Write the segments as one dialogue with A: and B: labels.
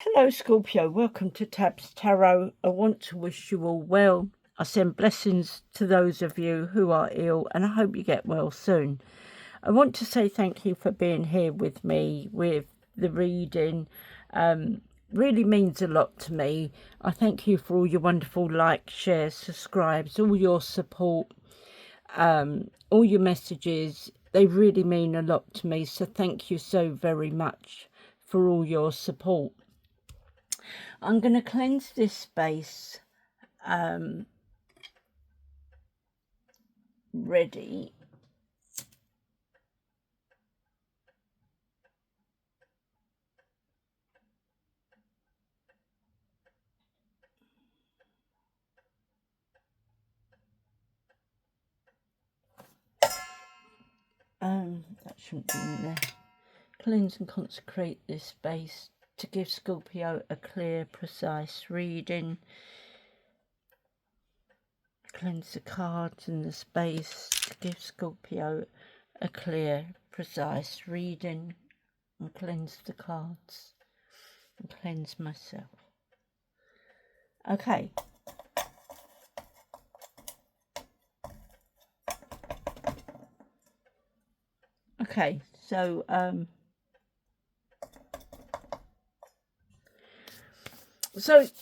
A: Hello Scorpio, welcome to Tabs Tarot. I want to wish you all well. I send blessings to those of you who are ill and I hope you get well soon. I want to say thank you for being here with me with the reading. Really means a lot to me. I thank you for all your wonderful likes, shares, subscribes, all your support, all your messages. They really mean a lot to me, so thank you so very much for all your support. I'm going to cleanse this space ready. That shouldn't be in there. Cleanse and consecrate this space to give Scorpio a clear, precise reading. Cleanse the cards in the space to give Scorpio a clear, precise reading. And cleanse the cards and cleanse myself. Okay. Okay, so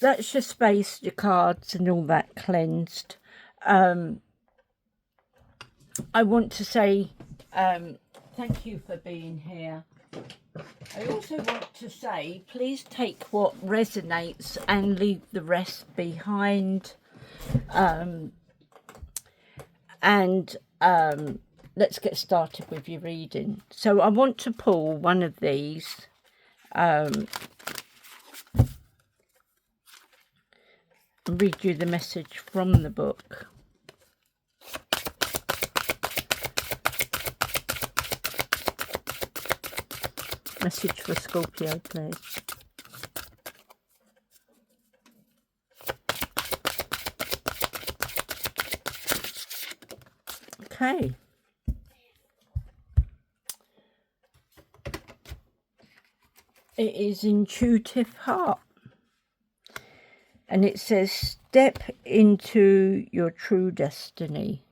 A: that's your space, your cards and all that cleansed. I want to say thank you for being here. I also want to say please take what resonates and leave the rest behind. Let's get started with your reading. So I want to pull one of these. Read you the message from the book. Message for Scorpio, please. Okay. It is intuitive heart. And it says, step into your true destiny.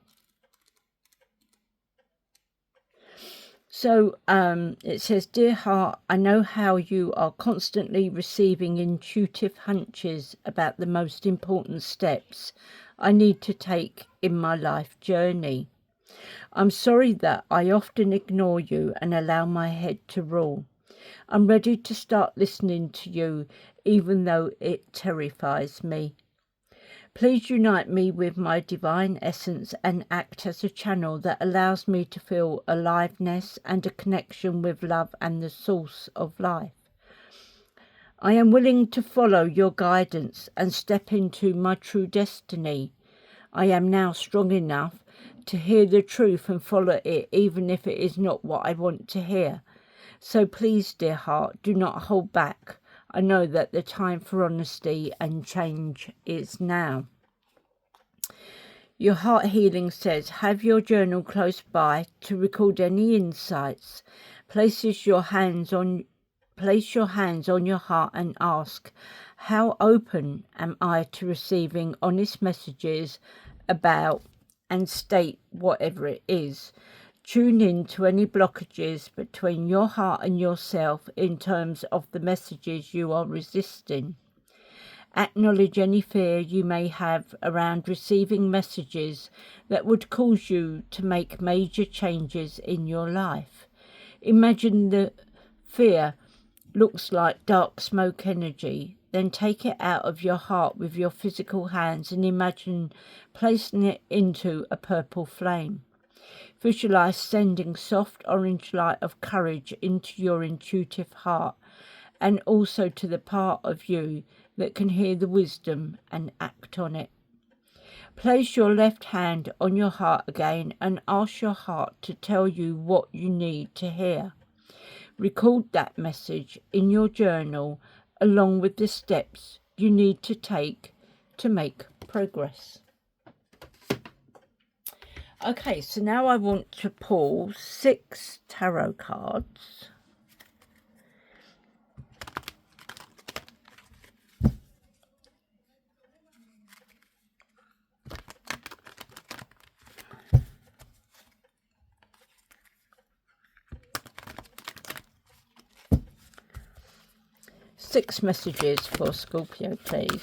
A: So it says, dear heart, I know how you are constantly receiving intuitive hunches about the most important steps I need to take in my life journey. I'm sorry that I often ignore you and allow my head to rule. I'm ready to start listening to you, even though it terrifies me. Please unite me with my divine essence and act as a channel that allows me to feel aliveness and a connection with love and the source of life. I am willing to follow your guidance and step into my true destiny. I am now strong enough to hear the truth and follow it, even if it is not what I want to hear. So please, dear heart, do not hold back. I know that the time for honesty and change is now. Your heart healing says, have your journal close by to record any insights. Place your hands on your heart and ask, how open am I to receiving honest messages about, and state whatever it is. Tune in to any blockages between your heart and yourself in terms of the messages you are resisting. Acknowledge any fear you may have around receiving messages that would cause you to make major changes in your life. Imagine the fear looks like dark smoke energy. Then take it out of your heart with your physical hands and imagine placing it into a purple flame. Visualize sending soft orange light of courage into your intuitive heart and also to the part of you that can hear the wisdom and act on it. Place your left hand on your heart again and ask your heart to tell you what you need to hear. Record that message in your journal along with the steps you need to take to make progress. Okay, so now I want to pull 6 tarot cards. 6 messages for Scorpio, please.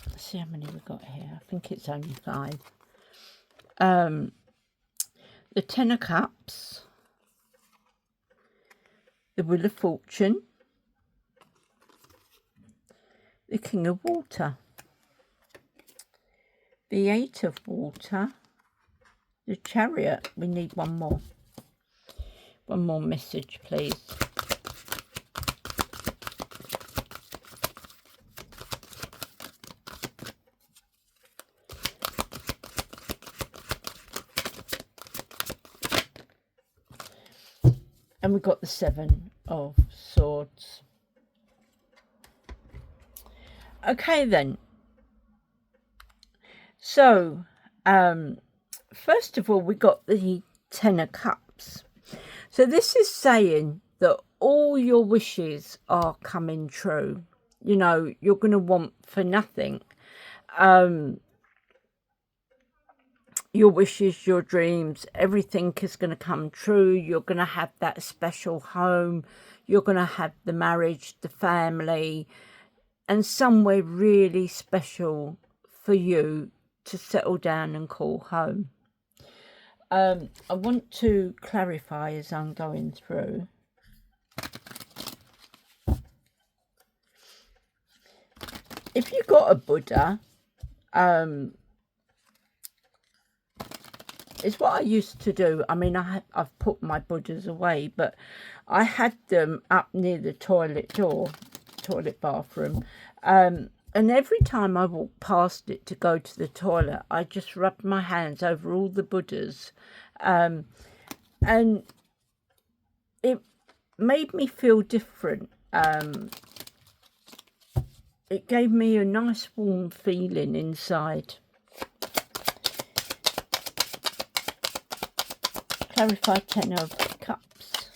A: Let's see how many we've got here. I think it's only 5. The 10 of Cups, the Wheel of Fortune, the King of Water, the 8 of Water, the Chariot. We need one more message, please. And we've got the 7 of Swords. Okay then. So, first of all, we got the 10 of Cups. So this is saying that all your wishes are coming true. You know, you're going to want for nothing. Your wishes, your dreams, everything is going to come true. You're going to have that special home. You're going to have the marriage, the family, and somewhere really special for you to settle down and call home. I want to clarify as I'm going through. If you got a Buddha, it's what I used to do. I mean, I've put my Buddhas away, but I had them up near the toilet door, toilet bathroom. And every time I walked past it to go to the toilet, I just rubbed my hands over all the Buddhas. And it made me feel different. It gave me a nice warm feeling inside. Clarify 10 of Cups.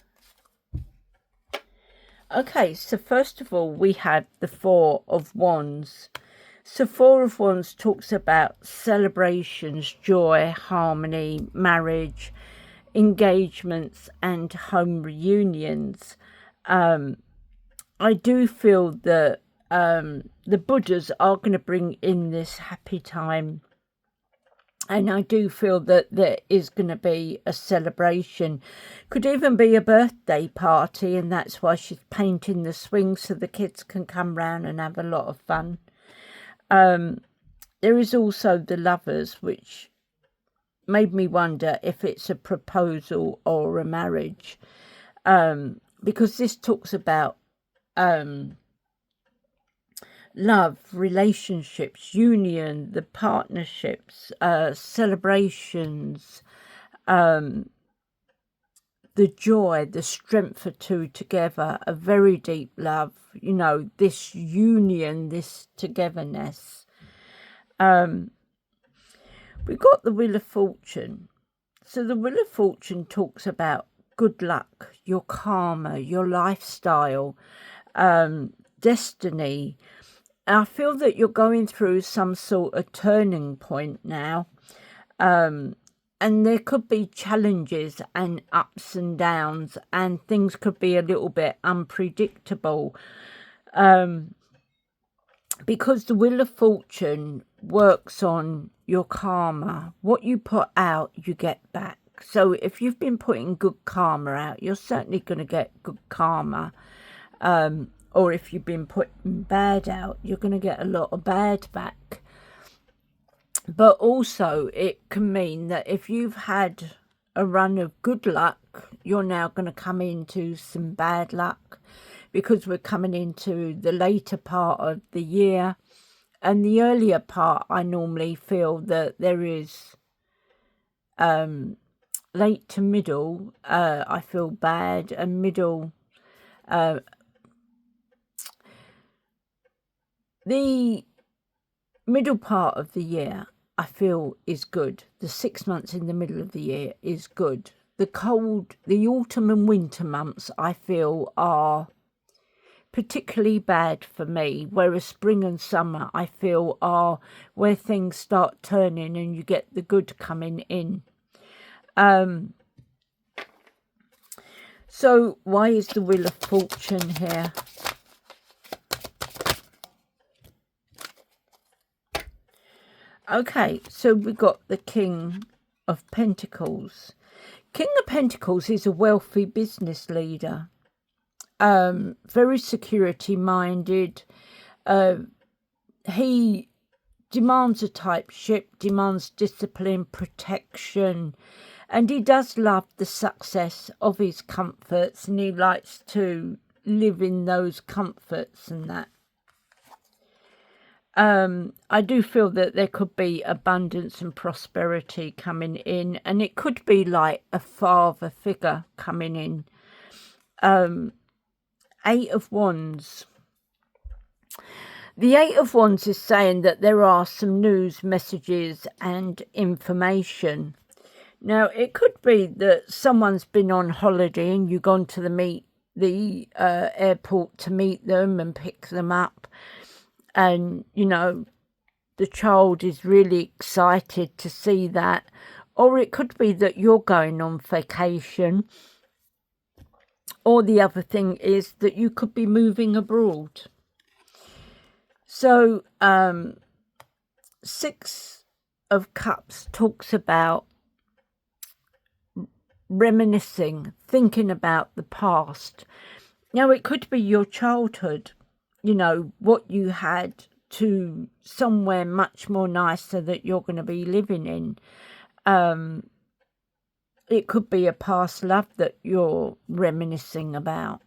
A: Okay, so first of all, we have the 4 of Wands. So 4 of Wands talks about celebrations, joy, harmony, marriage, engagements and home reunions. I do feel that the Buddhas are going to bring in this happy time. And I do feel that there is going to be a celebration. Could even be a birthday party, and that's why she's painting the swing so the kids can come round and have a lot of fun. There is also the Lovers, which made me wonder if it's a proposal or a marriage. Because this talks about love, relationships, union, the partnerships, celebrations, the joy, the strength for two together, a very deep love, you know, this union, this togetherness. We got the Wheel of Fortune. So the Wheel of Fortune talks about good luck, your karma, your lifestyle, destiny. I feel that you're going through some sort of turning point now. And there could be challenges and ups and downs, and things could be a little bit unpredictable. Because the Wheel of Fortune works on your karma. What you put out, you get back. So if you've been putting good karma out, you're certainly going to get good karma. Or if you've been putting bad out, you're going to get a lot of bad back. But also it can mean that if you've had a run of good luck, you're now going to come into some bad luck, because we're coming into the later part of the year. And the earlier part, I normally feel that there is late to middle, I feel bad, and middle, the middle part of the year, I feel is good. The 6 months in the middle of the year is good. The autumn and winter months, I feel, are particularly bad for me, whereas spring and summer I feel are where things start turning and you get the good coming in. So why is the Wheel of Fortune here? Okay, so we got the King of Pentacles. King of Pentacles is a wealthy business leader, very security minded. He demands a type ship, demands discipline, protection, and he does love the success of his comforts, and he likes to live in those comforts and that. I do feel that there could be abundance and prosperity coming in, and it could be like a father figure coming in. 8 of Wands. The 8 of Wands is saying that there are some news, messages and information. Now, it could be that someone's been on holiday and you've gone to the airport to meet them and pick them up. And, you know, the child is really excited to see that. Or it could be that you're going on vacation. Or the other thing is that you could be moving abroad. So, 6 of Cups talks about reminiscing, thinking about the past. Now, it could be your childhood, you know, what you had to somewhere much more nicer that you're going to be living in. It could be a past love that you're reminiscing about.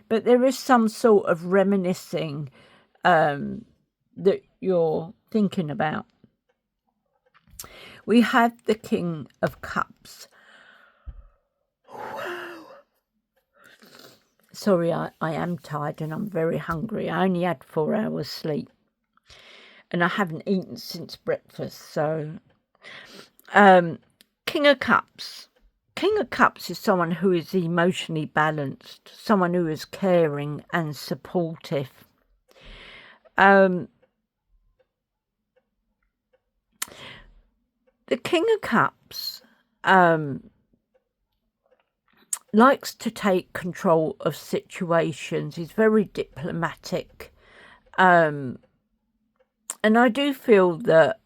A: But there is some sort of reminiscing that you're thinking about. We have the King of Cups. Wow. Sorry, I am tired and I'm very hungry. I only had 4 hours sleep. And I haven't eaten since breakfast. So, King of Cups. King of Cups is someone who is emotionally balanced. Someone who is caring and supportive. The King of Cups likes to take control of situations. He's very diplomatic. And I do feel that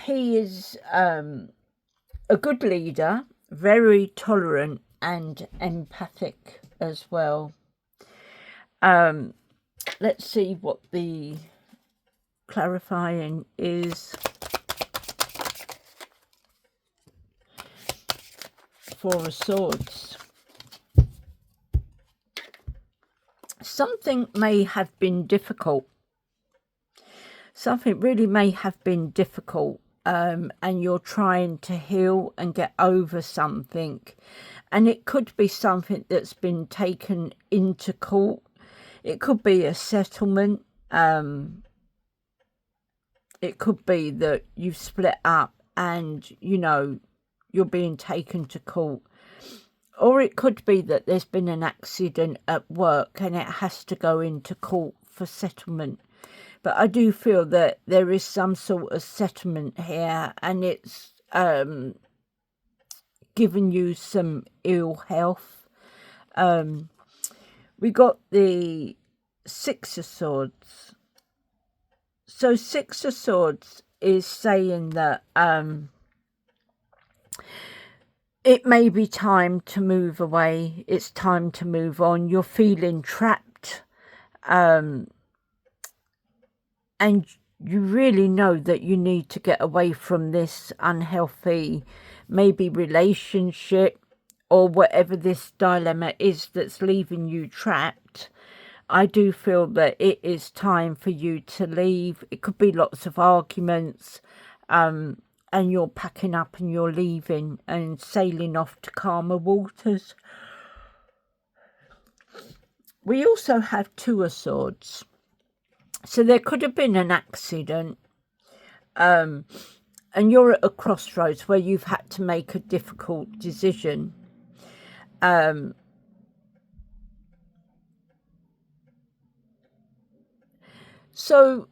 A: he is a good leader, very tolerant and empathic as well. Let's see what the clarifying is. 4 of Swords. Something may have been difficult. Something really may have been difficult, and you're trying to heal and get over something. And it could be something that's been taken into court. It could be a settlement. It could be that you've split up and, you know, you're being taken to court. Or it could be that there's been an accident at work and it has to go into court for settlement. But I do feel that there is some sort of settlement here, and it's given you some ill health. We got the 6 of Swords. So 6 of Swords is saying that it may be time to move away. It's time to move on. You're feeling trapped. And you really know that you need to get away from this unhealthy, maybe relationship or whatever this dilemma is that's leaving you trapped. I do feel that it is time for you to leave. It could be lots of arguments, and you're packing up and you're leaving and sailing off to calmer waters. We also have 2 of Swords. So there could have been an accident, and you're at a crossroads where you've had to make a difficult decision. So,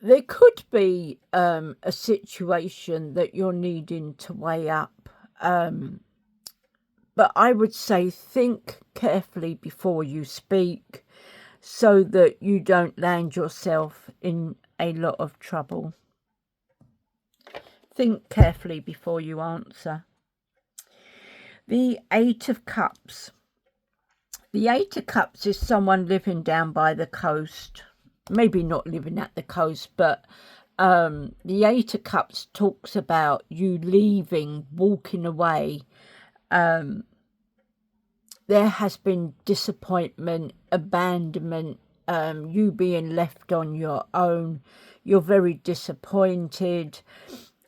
A: there could be a situation that you're needing to weigh up, but I would say think carefully before you speak so that you don't land yourself in a lot of trouble. Think carefully before you answer. The Eight of Cups. The Eight of Cups is someone living down by the coast. Maybe not living at the coast, but the Eight of Cups talks about you leaving, walking away. There has been disappointment, abandonment, you being left on your own. You're very disappointed.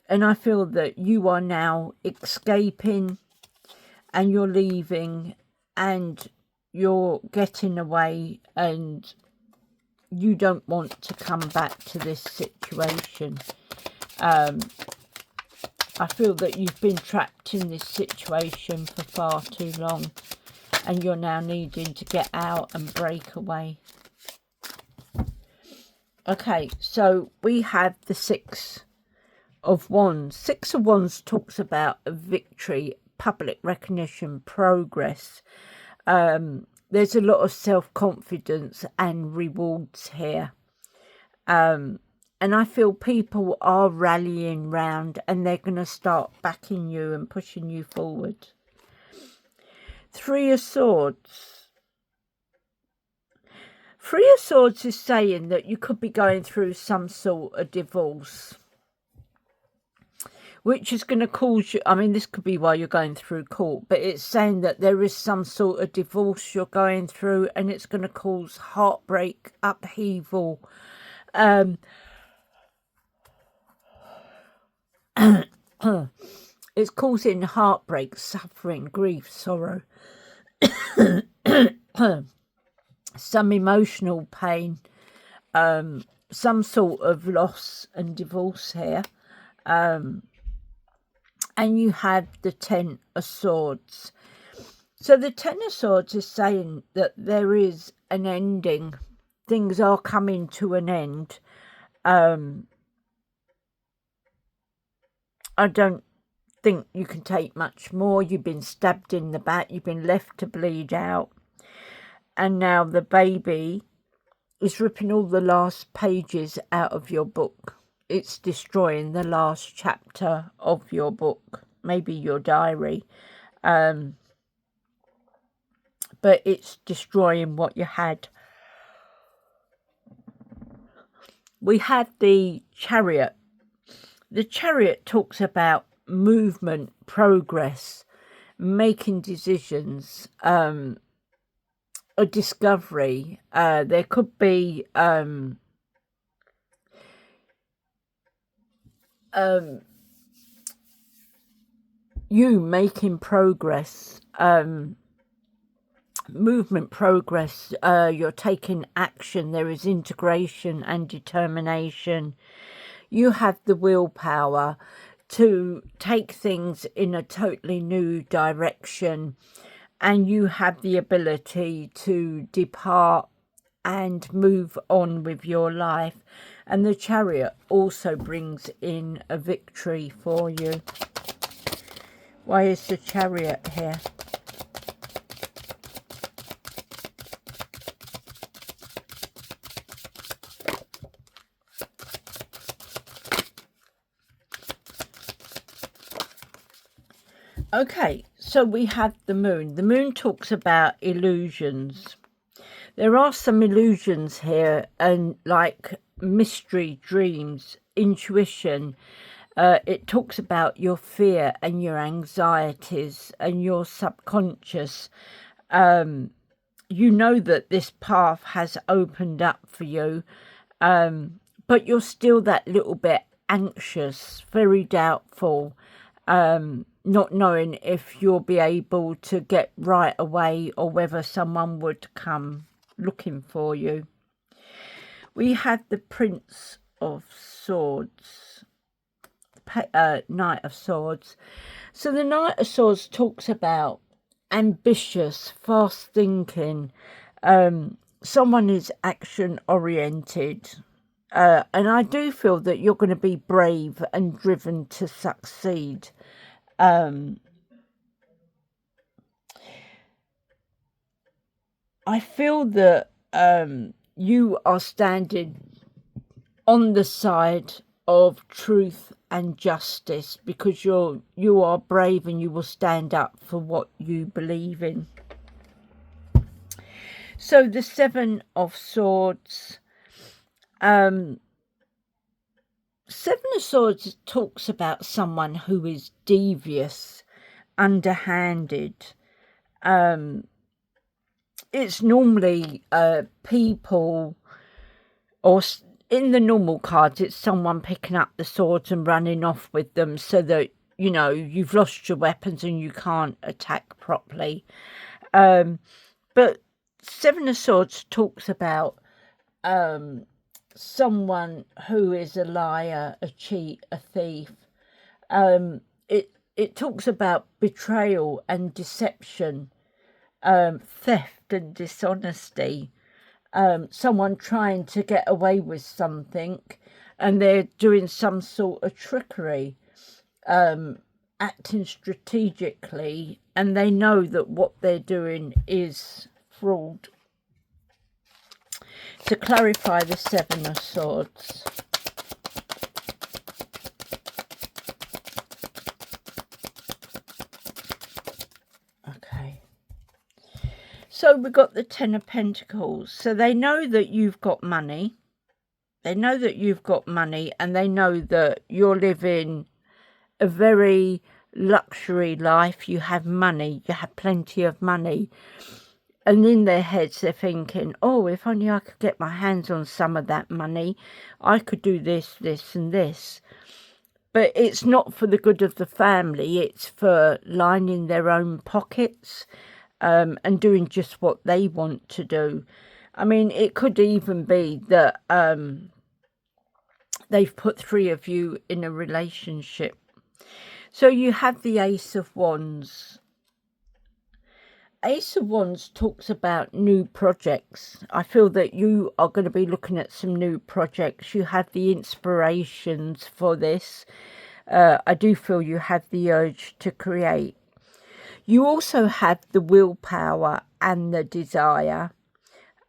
A: And I feel that you are now escaping and you're leaving and you're getting away, and you don't want to come back to this situation. I feel that you've been trapped in this situation for far too long, and you're now needing to get out and break away. Okay, so we have the Six of Wands. Six of Wands talks about a victory, public recognition, progress. There's a lot of self-confidence and rewards here. And I feel people are rallying round and they're going to start backing you and pushing you forward. Three of Swords. Three of Swords is saying that you could be going through some sort of divorce, which is going to cause you, I mean, this could be while you're going through court, but it's saying that there is some sort of divorce you're going through and it's going to cause heartbreak, upheaval. It's causing heartbreak, suffering, grief, sorrow, some emotional pain, some sort of loss and divorce here. And you have the Ten of Swords. So the Ten of Swords is saying that there is an ending. Things are coming to an end. I don't think you can take much more. You've been stabbed in the back. You've been left to bleed out. And now the baby is ripping all the last pages out of your book. It's destroying the last chapter of your book, maybe your diary. But it's destroying what you had. We have the Chariot. The Chariot talks about movement, progress, making decisions, a discovery. There could be you making progress, movement, progress. You're taking action. There is integration and determination. You have the willpower to take things in a totally new direction, and you have the ability to depart and move on with your life. And the Chariot also brings in a victory for you. Why is the Chariot here? Okay, so we have the Moon. The Moon talks about illusions. There are some illusions here, and like mystery, dreams, intuition. It talks about your fear and your anxieties and your subconscious. You know that this path has opened up for you, but you're still that little bit anxious, very doubtful, not knowing if you'll be able to get right away or whether someone would come looking for you. We have the Prince of Swords, Knight of Swords. So the Knight of Swords talks about ambitious, fast thinking. Someone is action oriented. And I do feel that you're going to be brave and driven to succeed. I feel that you are standing on the side of truth and justice because you are brave and you will stand up for what you believe in. So the Seven of Swords. Seven of Swords talks about someone who is devious, underhanded. It's normally people, or in the normal cards, it's someone picking up the swords and running off with them so that, you know, you've lost your weapons and you can't attack properly. But Seven of Swords talks about someone who is a liar, a cheat, a thief. It talks about betrayal and deception, theft and dishonesty. Someone trying to get away with something and they're doing some sort of trickery, acting strategically, and they know that what they're doing is fraud. To clarify the Seven of Swords. Okay. So we've got the Ten of Pentacles. So they know that you've got money. They know that you've got money, and they know that you're living a very luxury life. You have money. You have plenty of money. And in their heads, they're thinking, oh, if only I could get my hands on some of that money, I could do this, this and this. But it's not for the good of the family. It's for lining their own pockets and doing just what they want to do. I mean, it could even be that they've put three of you in a relationship. So you have the Ace of Wands. Ace of Wands talks about new projects. I feel that you are going to be looking at some new projects. You have the inspirations for this. I do feel you have the urge to create. You also have the willpower and the desire.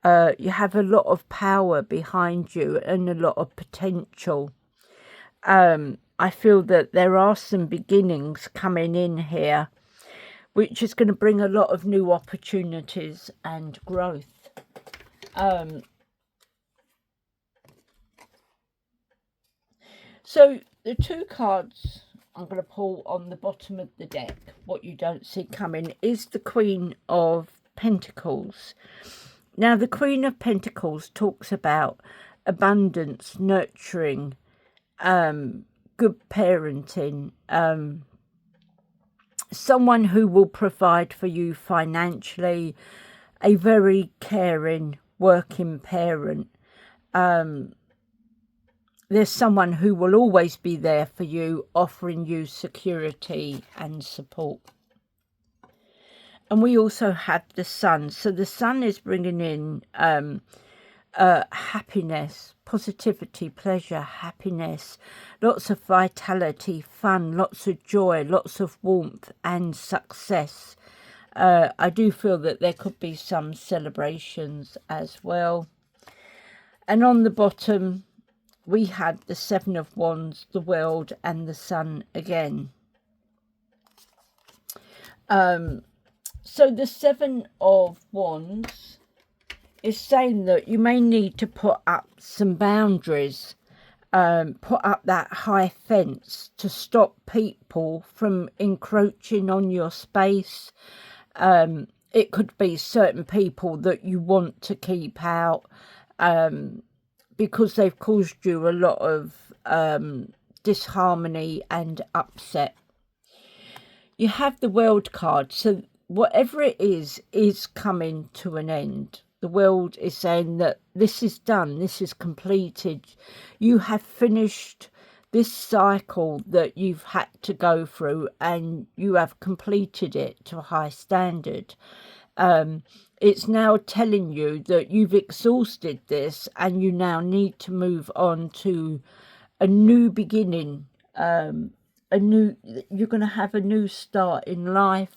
A: You have a lot of power behind you and a lot of potential. I feel that there are some beginnings coming in here, which is going to bring a lot of new opportunities and growth. So the two cards I'm going to pull on the bottom of the deck, what you don't see coming, is the Queen of Pentacles. Now, the Queen of Pentacles talks about abundance, nurturing, good parenting, someone who will provide for you financially, a very caring, working parent. There's someone who will always be there for you, offering you security and support. And we also have the Sun. So the Sun is bringing in happiness, positivity, pleasure, happiness, lots of vitality, fun, lots of joy, lots of warmth and success. I do feel that there could be some celebrations as well. And on the bottom, we had the Seven of Wands, the World, and the Sun again. So the Seven of Wands is saying that you may need to put up some boundaries, put up that high fence to stop people from encroaching on your space. It could be certain people that you want to keep out because they've caused you a lot of disharmony and upset. You have the World card, so whatever it is coming to an end. The World is saying that this is done, this is completed. You have finished this cycle that you've had to go through, and you have completed it to a high standard. It's now telling you that you've exhausted this and you now need to move on to a new beginning. You're going to have a new start in life.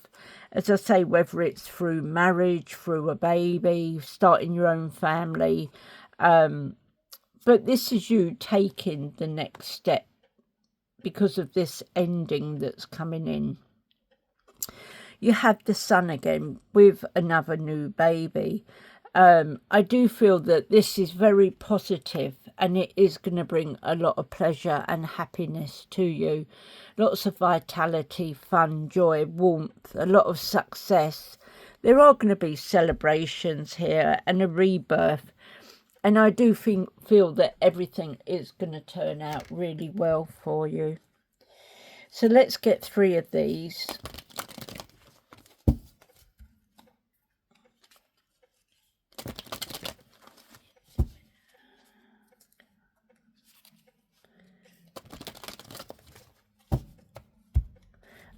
A: As I say, whether it's through marriage, through a baby, starting your own family. But this is you taking the next step because of this ending that's coming in. You have the Sun again with another new baby. I do feel that this is very positive, and it is going to bring a lot of pleasure and happiness to you. Lots of vitality, fun, joy, warmth, a lot of success. There are going to be celebrations here and a rebirth. And I do feel that everything is going to turn out really well for you. So let's get 3 of these.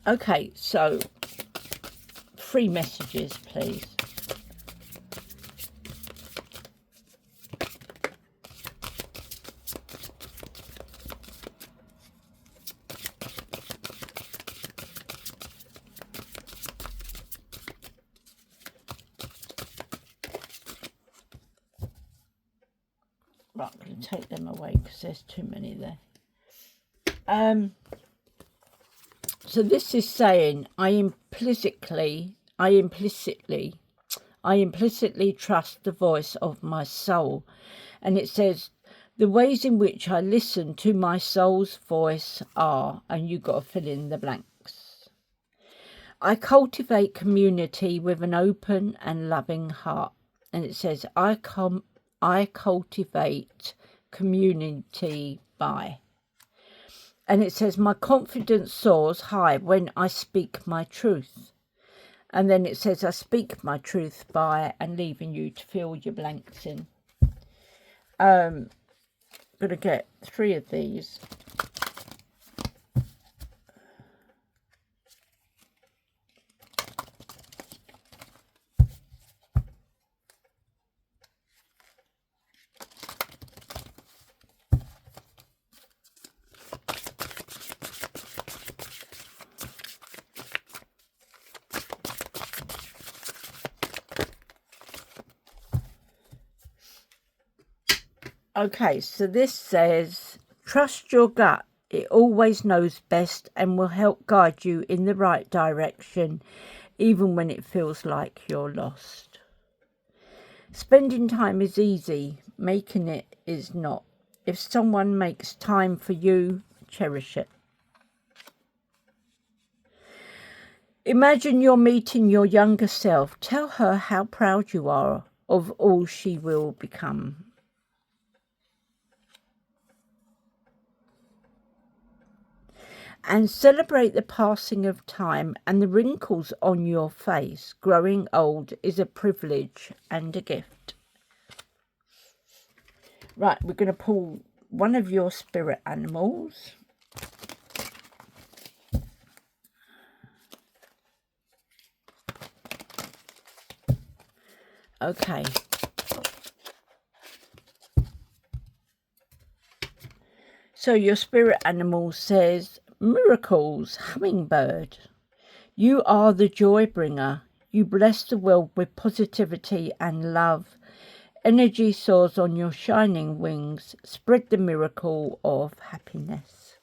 A: Okay, so 3 messages, please. Right, I'm going to take them away because there's too many there. So this is saying, I implicitly trust the voice of my soul. And it says, the ways in which I listen to my soul's voice are, and you've got to fill in the blanks. I cultivate community with an open and loving heart. And it says, I cultivate community by. And it says, my confidence soars high when I speak my truth. And then it says, I speak my truth by, and leaving you to fill your blanks in. I'm going to get 3 of these. Okay, so this says, trust your gut. It always knows best and will help guide you in the right direction, even when it feels like you're lost. Spending time is easy, making it is not. If someone makes time for you, cherish it. Imagine you're meeting your younger self. Tell her how proud you are of all she will become. And celebrate the passing of time and the wrinkles on your face. Growing old is a privilege and a gift. Right, we're going to pull one of your spirit animals. Okay. So your spirit animal says, miracles, hummingbird. You are the joy bringer. You bless the world with positivity and love. Energy soars on your shining wings. Spread the miracle of happiness.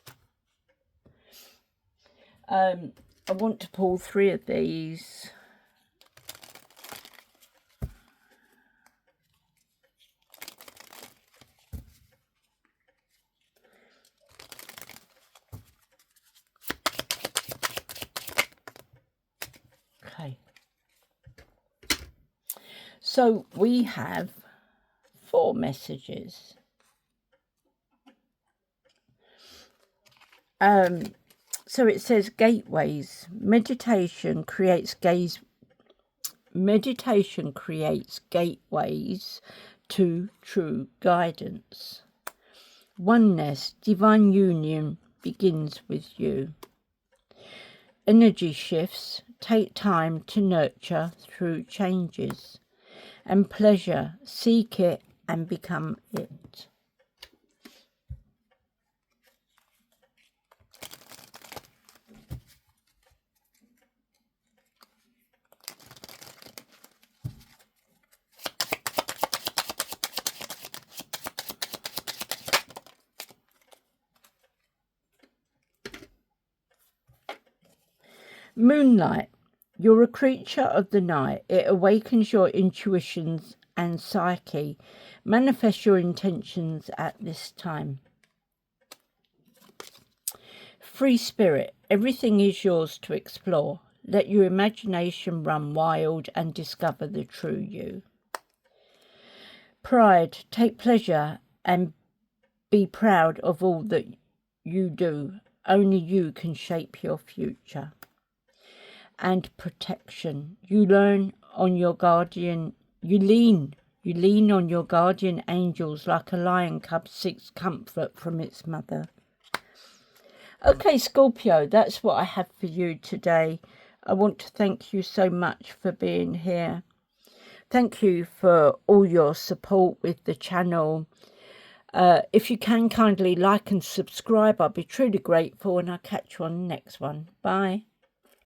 A: I want to pull 3 of these. Okay. So we have 4 messages. So it says gateways. Meditation creates gateways to true guidance. Oneness, divine union begins with you. Energy shifts take time to nurture through changes. And pleasure, seek it and become it. Moonlight. You're a creature of the night. It awakens your intuitions and psyche. Manifest your intentions at this time. Free spirit. Everything is yours to explore. Let your imagination run wild and discover the true you. Pride. Take pleasure and be proud of all that you do. Only you can shape your future. And protection. You lean on your guardian angels like a lion cub seeks comfort from its mother. Okay, Scorpio, that's what I have for you today. I want to thank you so much for being here. Thank you for all your support with the channel. If you can kindly like and subscribe, I'll be truly grateful, and I'll catch you on the next one. Bye.